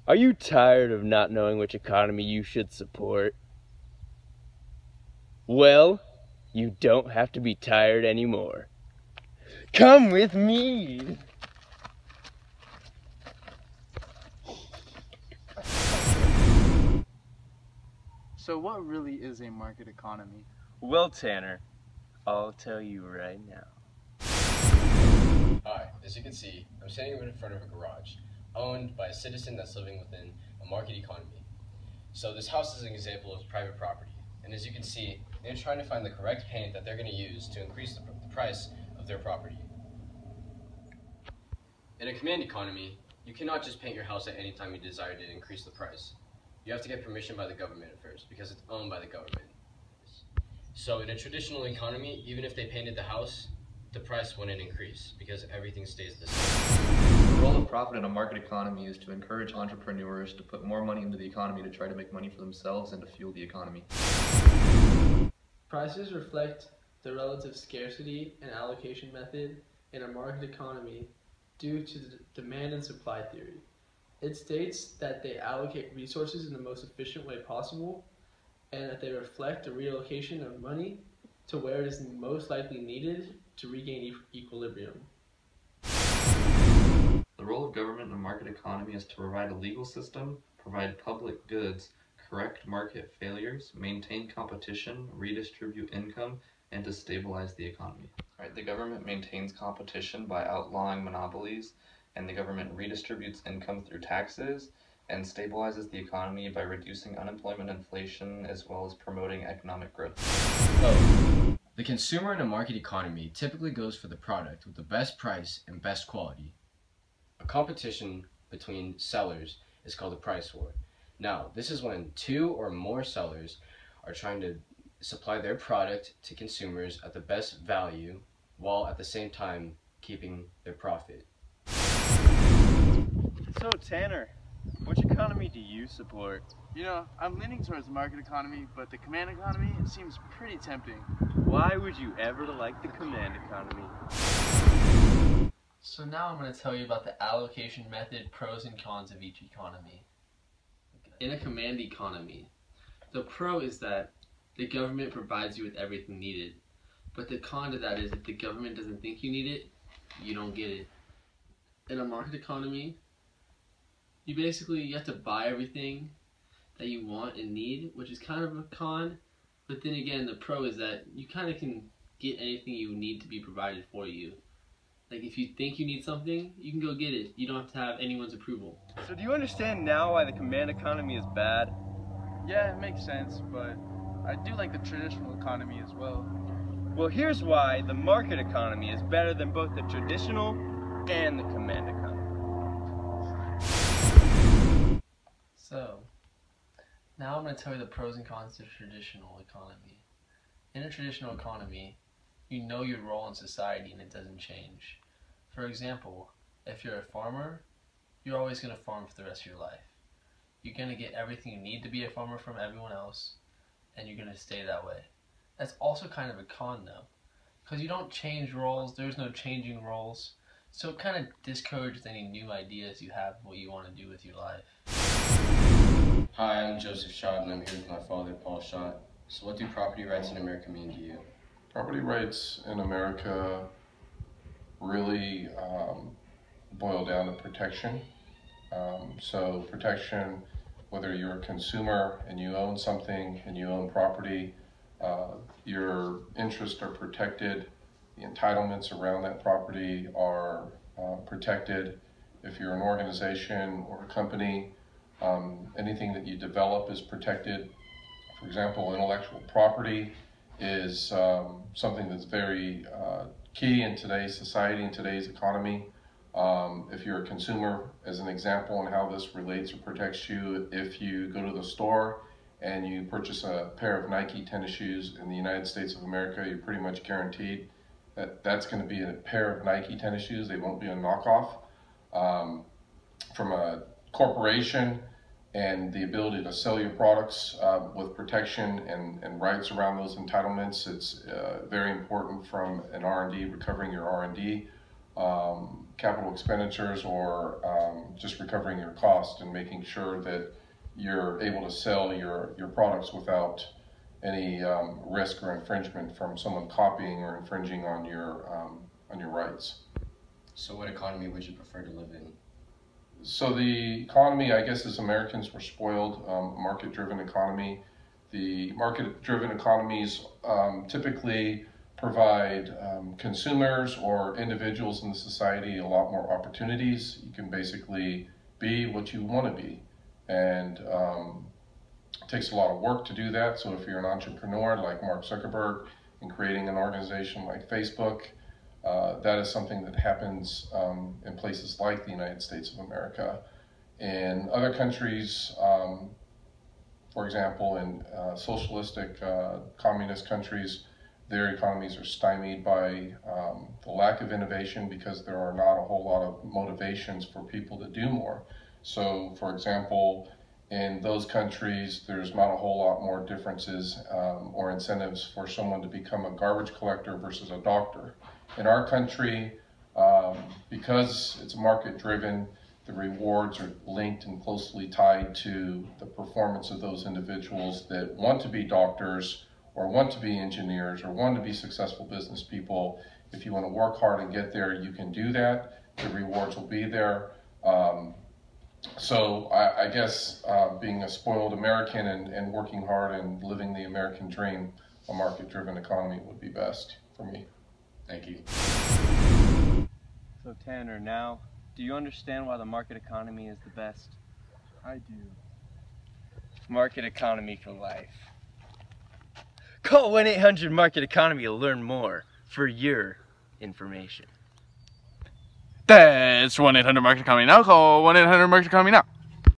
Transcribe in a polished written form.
Are you tired of not knowing which economy you should support? Well, you don't have to be tired anymore. Come with me! So what really is a market economy? Well, Tanner, I'll tell you right now. Hi, as you can see, I'm standing in front of a garage, owned by a citizen that's living within a market economy. So this house is an example of private property, and as you can see, they're trying to find the correct paint that they're going to use to increase the price of their property. In a command economy, you cannot just paint your house at any time you desire to increase the price. You have to get permission by the government at first, because it's owned by the government. So in a traditional economy, even if they painted the house, the price wouldn't increase because everything stays the same. The role of profit in a market economy is to encourage entrepreneurs to put more money into the economy to try to make money for themselves and to fuel the economy. Prices reflect the relative scarcity and allocation method in a market economy due to the demand and supply theory. It states that they allocate resources in the most efficient way possible and that they reflect a reallocation of money to where it is most likely needed to regain equilibrium. The role of government in a market economy is to provide a legal system, provide public goods, correct market failures, maintain competition, redistribute income, and to stabilize the economy. The government maintains competition by outlawing monopolies, and the government redistributes income through taxes and stabilizes the economy by reducing unemployment, inflation, as well as promoting economic growth. The consumer in a market economy typically goes for the product with the best price and best quality. A competition between sellers is called a price war. Now, this is when two or more sellers are trying to supply their product to consumers at the best value while at the same time keeping their profit. So, Tanner, which economy do you support? You know, I'm leaning towards the market economy, but the command economy seems pretty tempting. Why would you ever like the command economy? So now I'm going to tell you about the allocation method, pros and cons of each economy. In a command economy, the pro is that the government provides you with everything needed. But the con to that is if the government doesn't think you need it, you don't get it. In a market economy, you have to buy everything that you want and need, which is kind of a con. But then again, the pro is that you kind of can get anything you need to be provided for you. Like if you think you need something, you can go get it. You don't have to have anyone's approval. So do you understand now why the command economy is bad? Yeah, it makes sense, but I do like the traditional economy as well. Well, here's why the market economy is better than both the traditional and the command economy. So, now I'm going to tell you the pros and cons to traditional economy. In a traditional economy, you know your role in society and it doesn't change. For example, if you're a farmer, you're always going to farm for the rest of your life. You're going to get everything you need to be a farmer from everyone else, and you're going to stay that way. That's also kind of a con though, because you don't change roles, there's no changing roles, so it kind of discourages any new ideas you have what you want to do with your life. Hi, I'm Joseph Schott, and I'm here with my father, Paul Schott. So what do property rights in America mean to you? Property rights in America really boil down to protection. So protection, whether you're a consumer and you own something and you own property, your interests are protected, the entitlements around that property are protected. If you're an organization or a company, anything that you develop is protected. For example, intellectual property is something that's very key in today's society, in today's economy. If you're a consumer, as an example, and how this relates or protects you, if you go to the store and you purchase a pair of Nike tennis shoes in the United States of America, you're pretty much guaranteed that that's going to be a pair of Nike tennis shoes. They won't be a knockoff. From a corporation and the ability to sell your products with protection and rights around those entitlements, it's very important from an R&D, recovering your R&D capital expenditures or just recovering your cost and making sure that you're able to sell your products without any risk or infringement from someone copying or infringing on your rights. So what economy would you prefer to live in? So the economy, I guess, as Americans were spoiled, market-driven economy. The market-driven economies typically provide consumers or individuals in the society a lot more opportunities. You can basically be what you want to be, and it takes a lot of work to do that. So if you're an entrepreneur like Mark Zuckerberg and creating an organization like Facebook, that is something that happens in places like the United States of America. In other countries, for example, in socialistic communist countries, their economies are stymied by the lack of innovation because there are not a whole lot of motivations for people to do more. So, for example, in those countries, there's not a whole lot more differences or incentives for someone to become a garbage collector versus a doctor. In our country, because it's market-driven, the rewards are linked and closely tied to the performance of those individuals that want to be doctors or want to be engineers or want to be successful business people. If you want to work hard and get there, you can do that. The rewards will be there. So I guess being a spoiled American and working hard and living the American dream, a market-driven economy would be best for me. Thank you. So Tanner, now, do you understand why the market economy is the best? I do. Market economy for life. Call 1-800-MARKET-ECONOMY to learn more for your information. That's 1-800-MARKET-ECONOMY now. Call 1-800-MARKET-ECONOMY now.